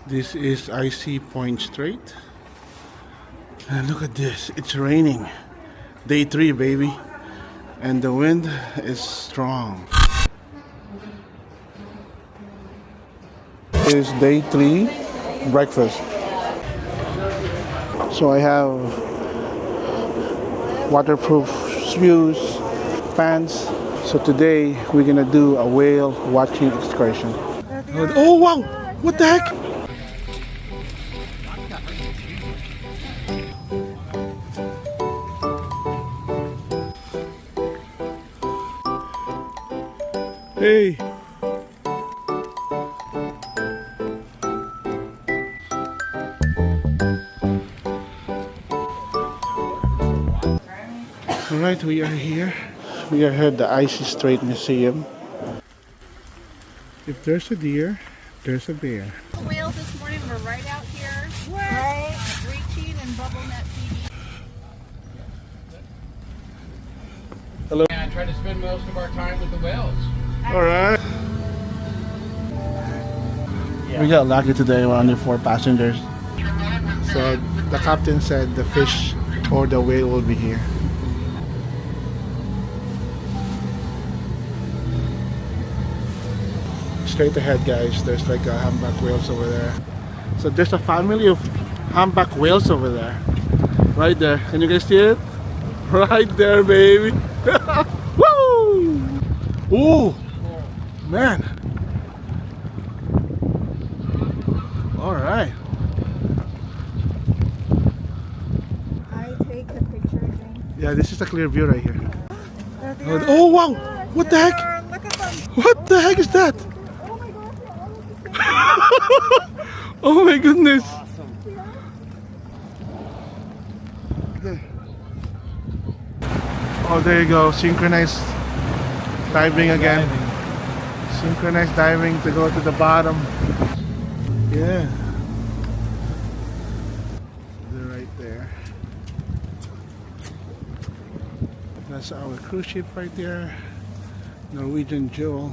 This is Icy Point Strait. And look at this, it's raining. Day 3, baby. And the wind is strong. It is day 3, breakfast. So I have waterproof shoes, pants. So today we're gonna do a whale watching excursion. Oh wow! What the heck? Hey! Alright, we are here. We are here at the Icy Strait Museum. If there's a deer, there's a bear. Whales this morning were right out here. Right. Reaching and bubble net feeding. Hello. Yeah, I try to spend most of our time with the whales. Alright. We got lucky today, we're only 4 passengers. So the captain said the fish or the whale will be here. Straight ahead, guys, there's like a humpback whales over there. So there's a family of humpback whales over there. Right there. Can you guys see it? Right there, baby. Woo! Ooh! Man. Alright. I take the picture again. Yeah, this is a clear view right here. Oh wow! What the heck? Look at them. What the heck is that? Oh my gosh, they're all at the same. Oh my goodness! Oh, there you go. Synchronized diving again. Synchronized diving to go to the bottom. Yeah. They're right there. That's our cruise ship right there. Norwegian Jewel.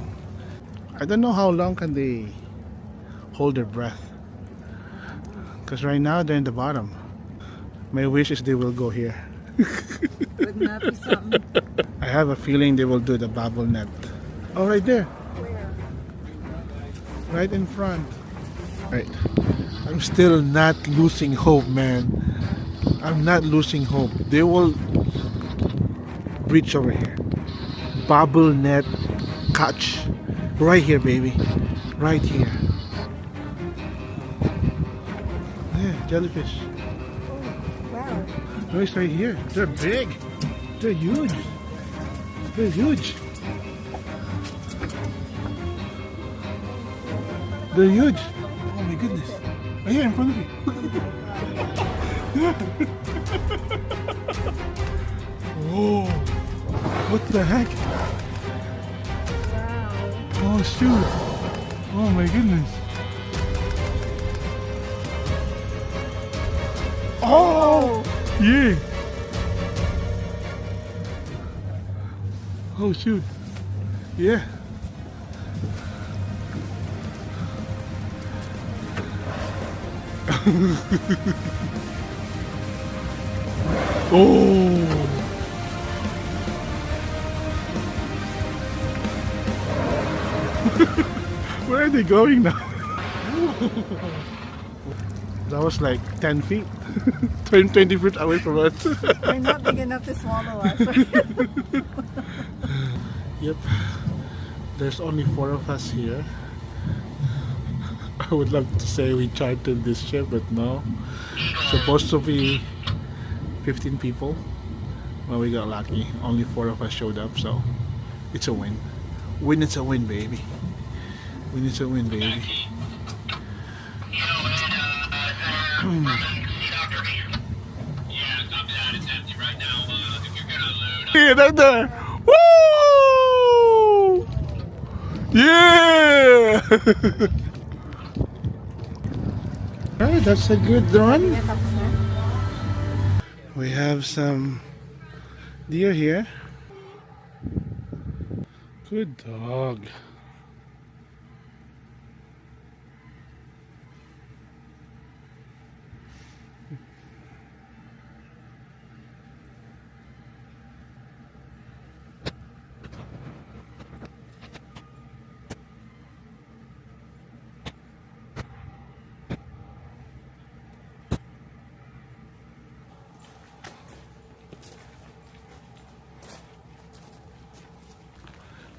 I don't know how long can they hold their breath. Because right now they're in the bottom. My wish is they will go here. Wouldn't that be something? I have a feeling they will do the bubble net. Oh, right there. Where? Right in front. Right. I'm still not losing hope, man. I'm not losing hope. They will reach over here. Bubble net catch. Right here, baby. Right here. Yeah, jellyfish. Oh, wow. No, it's right here. They're big. They're huge. They're huge. They're huge. Oh my goodness. Right here in front of you. Oh. What the heck? Wow. Oh shoot. Oh my goodness. Oh! Yeah. Oh shoot. Yeah. Oh. Where are they going now? That was like 10 feet. 20 feet away from us. They're not big enough to swallow us. Yep. There's only 4 of us here. I would love to say we chartered this ship, but no. Supposed to be 15 people. Well, we got lucky. Only 4 of us showed up, so it's a win. Win is a win, baby. Win is a win, baby. Yeah, right there. Woo! Yeah! Alright, that's a good run. We have some deer here. Good dog.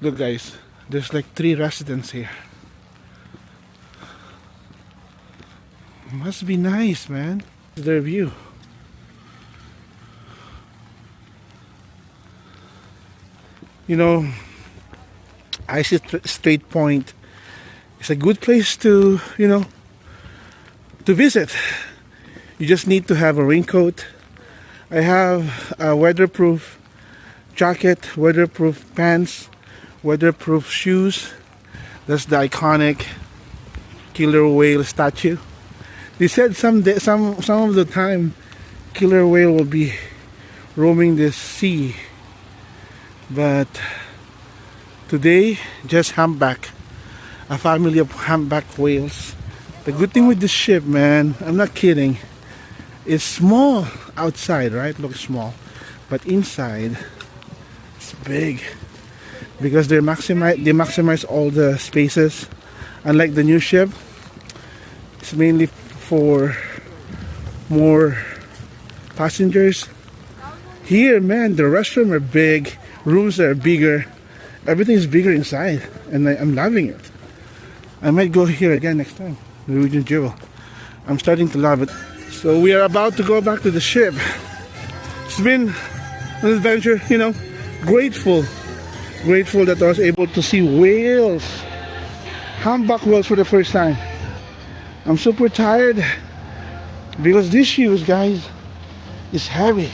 Look guys, there's like 3 residents here. Must be nice, man. Their view. You know, Icy Strait Point is a good place to, you know, to visit. You just need to have a raincoat. I have a weatherproof jacket, weatherproof pants, weatherproof shoes. That's the iconic killer whale statue. They said some of the time killer whale will be roaming this sea, but today just humpback, a family of humpback whales. The good thing with this ship, man, I'm not kidding, it's small outside, right? Looks small, but inside it's big because they maximize all the spaces. Unlike the new ship, it's mainly for more passengers. Here, man, the restrooms are big, rooms are bigger, everything's bigger inside, and I'm loving it. I might go here again next time, Norwegian Jewel. I'm starting to love it. So we are about to go back to the ship. It's been an adventure, you know, grateful that I was able to see whales, humpback whales for the first time. I'm super tired because these shoes, guys, is heavy.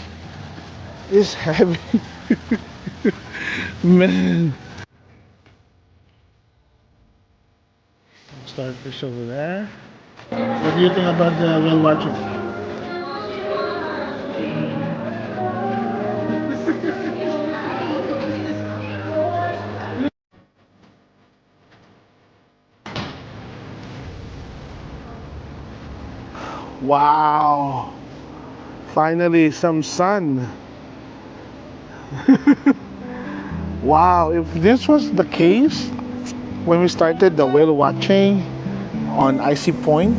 It's heavy. Man. Starfish over there. What do you think about the whale watching? Wow. Finally some sun. Wow, if this was the case when we started the whale watching on Icy Point,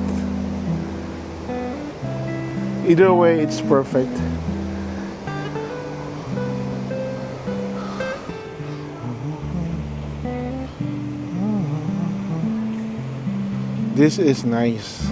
either way it's perfect. This is nice.